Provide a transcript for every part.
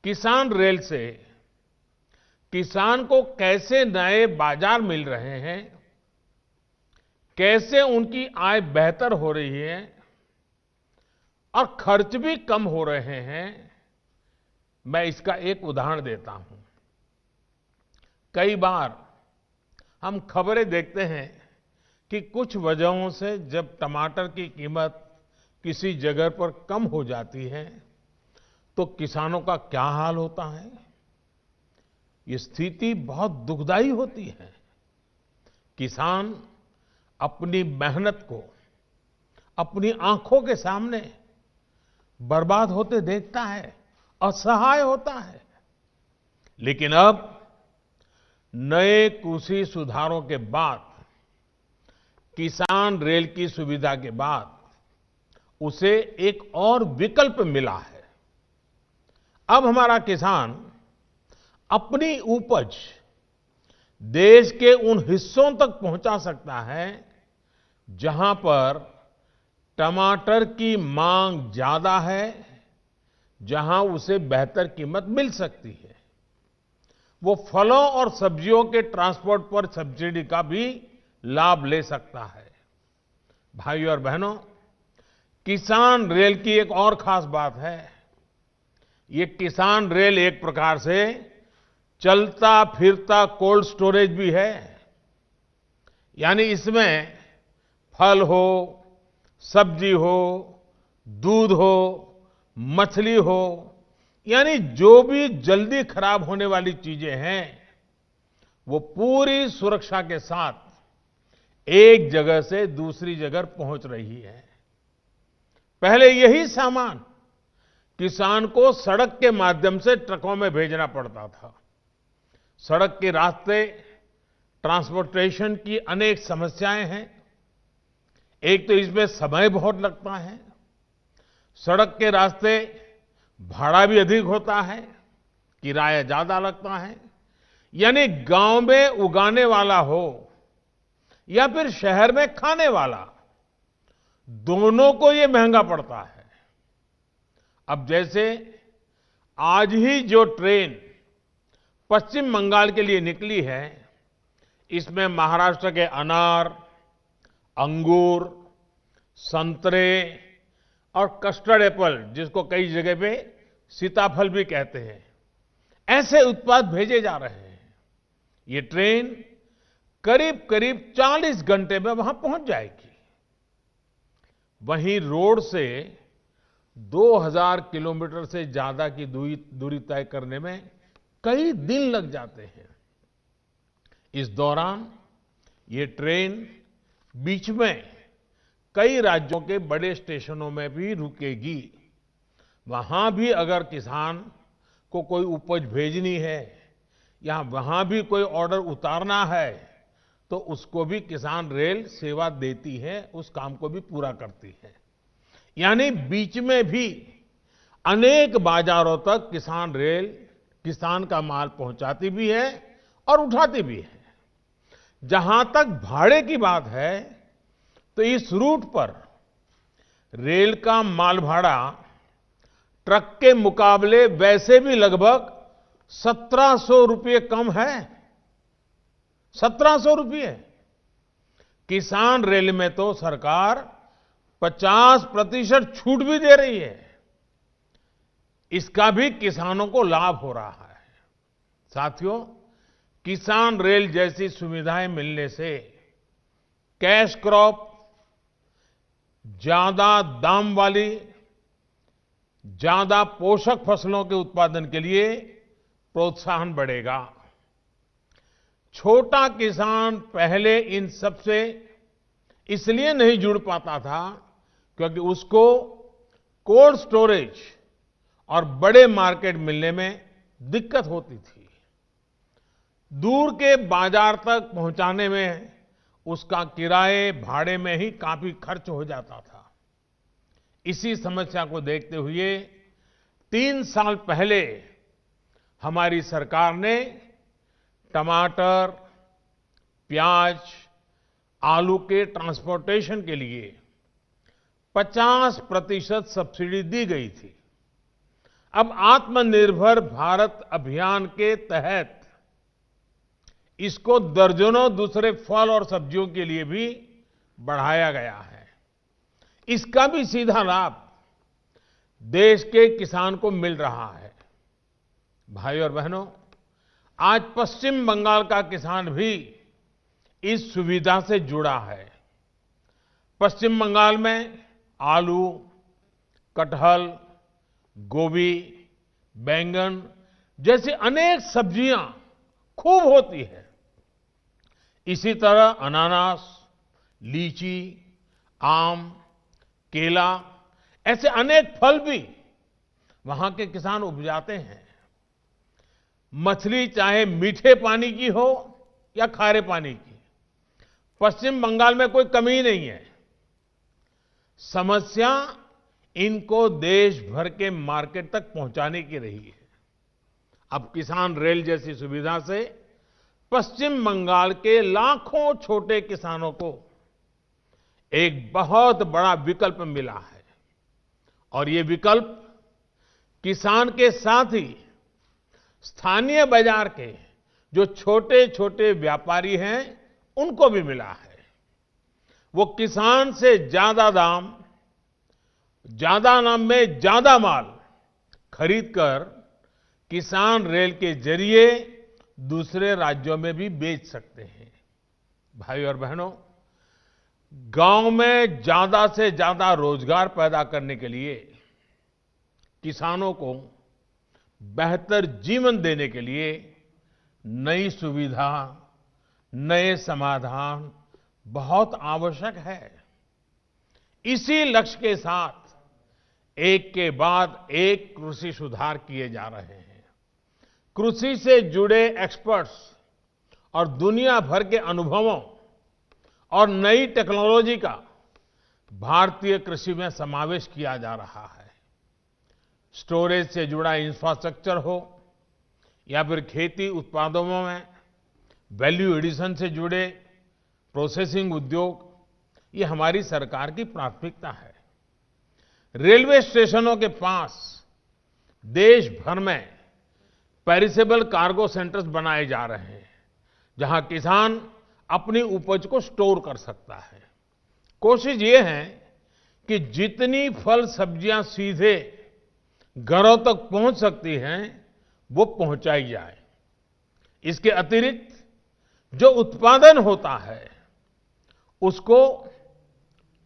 किसान रेल से किसान को कैसे नए बाजार मिल रहे हैं, कैसे उनकी आय बेहतर हो रही है और खर्च भी कम हो रहे हैं, मैं इसका एक उदाहरण देता हूं। कई बार हम खबरें देखते हैं कि कुछ वजहों से जब टमाटर की कीमत किसी जगह पर कम हो जाती है तो किसानों का क्या हाल होता है। ये स्थिति बहुत दुखदाई होती है। किसान अपनी मेहनत को अपनी आंखों के सामने बर्बाद होते देखता है, असहाय होता है। लेकिन अब नए कृषि सुधारों के बाद, किसान रेल की सुविधा के बाद उसे एक और विकल्प मिला है। अब हमारा किसान अपनी उपज देश के उन हिस्सों तक पहुंचा सकता है जहां पर टमाटर की मांग ज्यादा है, जहां उसे बेहतर कीमत मिल सकती है। वो फलों और सब्जियों के ट्रांसपोर्ट पर सब्सिडी का भी लाभ ले सकता है। भाइयों और बहनों, किसान रेल की एक और खास बात है। ये किसान रेल एक प्रकार से चलता फिरता कोल्ड स्टोरेज भी है। यानी इसमें फल हो, सब्जी हो, दूध हो, मछली हो, यानी जो भी जल्दी खराब होने वाली चीजें हैं, वो पूरी सुरक्षा के साथ एक जगह से दूसरी जगह पहुंच रही है। पहले यही सामान किसान को सड़क के माध्यम से ट्रकों में भेजना पड़ता था। सड़क के रास्ते ट्रांसपोर्टेशन की अनेक समस्याएं हैं। एक तो इसमें समय बहुत लगता है, सड़क के रास्ते भाड़ा भी अधिक होता है, किराया ज्यादा लगता है। यानी गांव में उगाने वाला हो या फिर शहर में खाने वाला, दोनों को ये महंगा पड़ता है। अब जैसे आज ही जो ट्रेन पश्चिम बंगाल के लिए निकली है, इसमें महाराष्ट्र के अनार, अंगूर, संतरे और कस्टर्ड एप्पल, जिसको कई जगह पे सीताफल भी कहते हैं, ऐसे उत्पाद भेजे जा रहे हैं। ये ट्रेन करीब करीब 40 घंटे में वहां पहुंच जाएगी। वहीं रोड से 2000 किलोमीटर से ज्यादा की दूरी तय करने में कई दिन लग जाते हैं। इस दौरान ये ट्रेन बीच में कई राज्यों के बड़े स्टेशनों में भी रुकेगी। वहां भी अगर किसान को कोई उपज भेजनी है या वहां भी कोई ऑर्डर उतारना है तो उसको भी किसान रेल सेवा देती है, उस काम को भी पूरा करती है। यानी बीच में भी अनेक बाजारों तक किसान रेल किसान का माल पहुंचाती भी है और उठाती भी है। जहां तक भाड़े की बात है तो इस रूट पर रेल का माल भाड़ा ट्रक के मुकाबले वैसे भी लगभग 1700 रुपये कम है। 1700 रुपये। किसान रेल में तो सरकार 50% छूट भी दे रही है। इसका भी किसानों को लाभ हो रहा है। साथियों, किसान रेल जैसी सुविधाएं मिलने से कैश क्रॉप, ज्यादा दाम वाली, ज्यादा पोषक फसलों के उत्पादन के लिए प्रोत्साहन बढ़ेगा। छोटा किसान पहले इन सब से इसलिए नहीं जुड़ पाता था क्योंकि उसको कोल्ड स्टोरेज और बड़े मार्केट मिलने में दिक्कत होती थी। दूर के बाजार तक पहुंचाने में उसका किराए भाड़े में ही काफी खर्च हो जाता था। इसी समस्या को देखते हुए 3 साल पहले हमारी सरकार ने टमाटर, प्याज, आलू के ट्रांसपोर्टेशन के लिए 50% सब्सिडी दी गई थी। अब आत्मनिर्भर भारत अभियान के तहत इसको दर्जनों दूसरे फल और सब्जियों के लिए भी बढ़ाया गया है। इसका भी सीधा लाभ देश के किसान को मिल रहा है। भाई और बहनों, आज पश्चिम बंगाल का किसान भी इस सुविधा से जुड़ा है। पश्चिम बंगाल में आलू, कटहल, गोभी, बैंगन जैसी अनेक सब्जियां खूब होती है। इसी तरह अनानास, लीची, आम, केला ऐसे अनेक फल भी वहां के किसान उपजाते हैं। मछली चाहे मीठे पानी की हो या खारे पानी की, पश्चिम बंगाल में कोई कमी नहीं है। समस्या इनको देश भर के मार्केट तक पहुंचाने की रही है। अब किसान रेल जैसी सुविधा से पश्चिम बंगाल के लाखों छोटे किसानों को एक बहुत बड़ा विकल्प मिला है। और ये विकल्प किसान के साथ ही स्थानीय बाजार के जो छोटे छोटे व्यापारी हैं उनको भी मिला है। वो किसान से ज्यादा दाम में ज्यादा माल खरीदकर किसान रेल के जरिए दूसरे राज्यों में भी बेच सकते हैं। भाई और बहनों, गांव में ज्यादा से ज्यादा रोजगार पैदा करने के लिए, किसानों को बेहतर जीवन देने के लिए नई सुविधा, नए समाधान बहुत आवश्यक है। इसी लक्ष्य के साथ एक के बाद एक कृषि सुधार किए जा रहे हैं। कृषि से जुड़े एक्सपर्ट्स और दुनिया भर के अनुभवों और नई टेक्नोलॉजी का भारतीय कृषि में समावेश किया जा रहा है। स्टोरेज से जुड़ा इंफ्रास्ट्रक्चर हो या फिर खेती उत्पादों में वैल्यू एडिशन से जुड़े प्रोसेसिंग उद्योग, ये हमारी सरकार की प्राथमिकता है। रेलवे स्टेशनों के पास देश भर में पेरिसेबल कार्गो सेंटर्स बनाए जा रहे हैं, जहां किसान अपनी उपज को स्टोर कर सकता है। कोशिश ये है कि जितनी फल सब्जियां सीधे घरों तक पहुंच सकती हैं, वो पहुंचाई जाए। इसके अतिरिक्त जो उत्पादन होता है उसको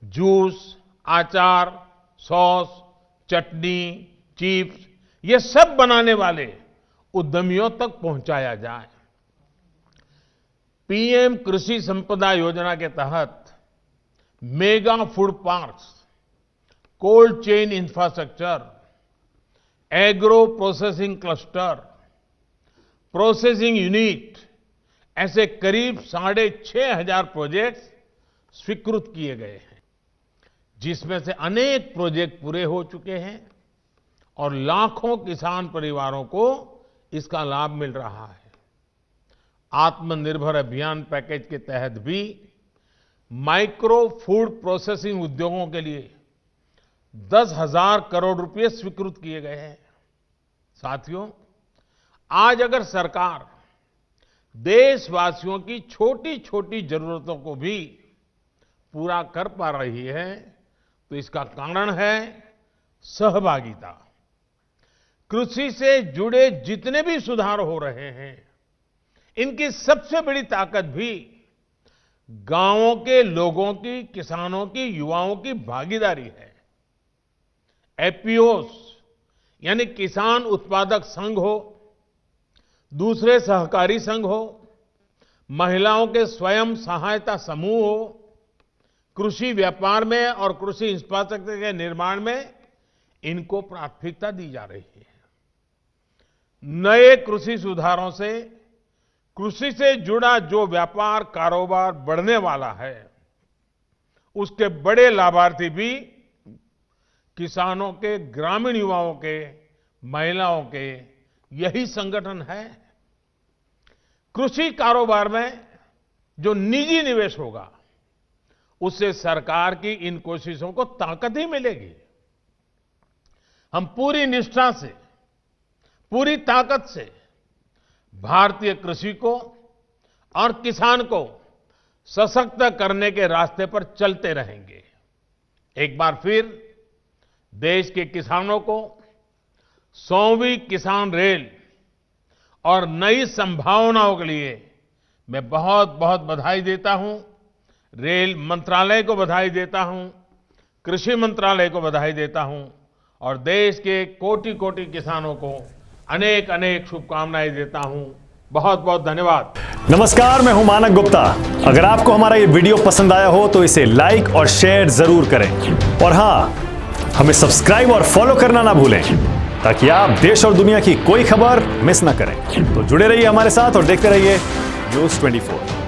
जूस, आचार, सॉस, चटनी, चिप्स ये सब बनाने वाले उद्यमियों तक पहुंचाया जाए। पीएम कृषि संपदा योजना के तहत mega food parks, cold chain infrastructure, agro processing cluster, processing unit ऐसे करीब 6,500 प्रोजेक्ट्स स्वीकृत किए गए हैं, जिसमें से अनेक प्रोजेक्ट पूरे हो चुके हैं और लाखों किसान परिवारों को इसका लाभ मिल रहा है। आत्मनिर्भर अभियान पैकेज के तहत भी माइक्रो फूड प्रोसेसिंग उद्योगों के लिए 10,000 करोड़ रुपए स्वीकृत किए गए हैं। साथियों, आज अगर सरकार देशवासियों की छोटी छोटी जरूरतों को भी पूरा कर पा रही है, तो इसका कारण है सहभागिता। कृषि से जुड़े जितने भी सुधार हो रहे हैं, इनकी सबसे बड़ी ताकत भी गांवों के लोगों की, किसानों की, युवाओं की भागीदारी है। एपीओस यानी किसान उत्पादक संघ हो, दूसरे सहकारी संघ हो, महिलाओं के स्वयं सहायता समूह हो, कृषि व्यापार में और कृषि इंफ्रास्ट्रक्चर के निर्माण में इनको प्राथमिकता दी जा रही है। नए कृषि सुधारों से कृषि से जुड़ा जो व्यापार कारोबार बढ़ने वाला है, उसके बड़े लाभार्थी भी किसानों के, ग्रामीण युवाओं के, महिलाओं के यही संगठन है। कृषि कारोबार में जो निजी निवेश होगा, उससे सरकार की इन कोशिशों को ताकत ही मिलेगी। हम पूरी निष्ठा से पूरी ताकत से भारतीय कृषि को और किसान को सशक्त करने के रास्ते पर चलते रहेंगे। एक बार फिर देश के किसानों को 100वीं किसान रेल और नई संभावनाओं के लिए मैं बहुत बहुत बधाई देता हूं। रेल मंत्रालय को बधाई देता हूं, कृषि मंत्रालय को बधाई देता हूं और देश के कोटि कोटि किसानों को अनेक अनेक शुभकामनाएं देता हूं। बहुत बहुत धन्यवाद। नमस्कार, मैं हूं मानक गुप्ता। अगर आपको हमारा ये वीडियो पसंद आया हो तो इसे लाइक और शेयर जरूर करें और हां, हमें सब्सक्राइब और फॉलो करना ना भूलें ताकि आप देश और दुनिया की कोई खबर मिस ना करें। तो जुड़े रहिए हमारे साथ और देखते रहिए न्यूज़ 24।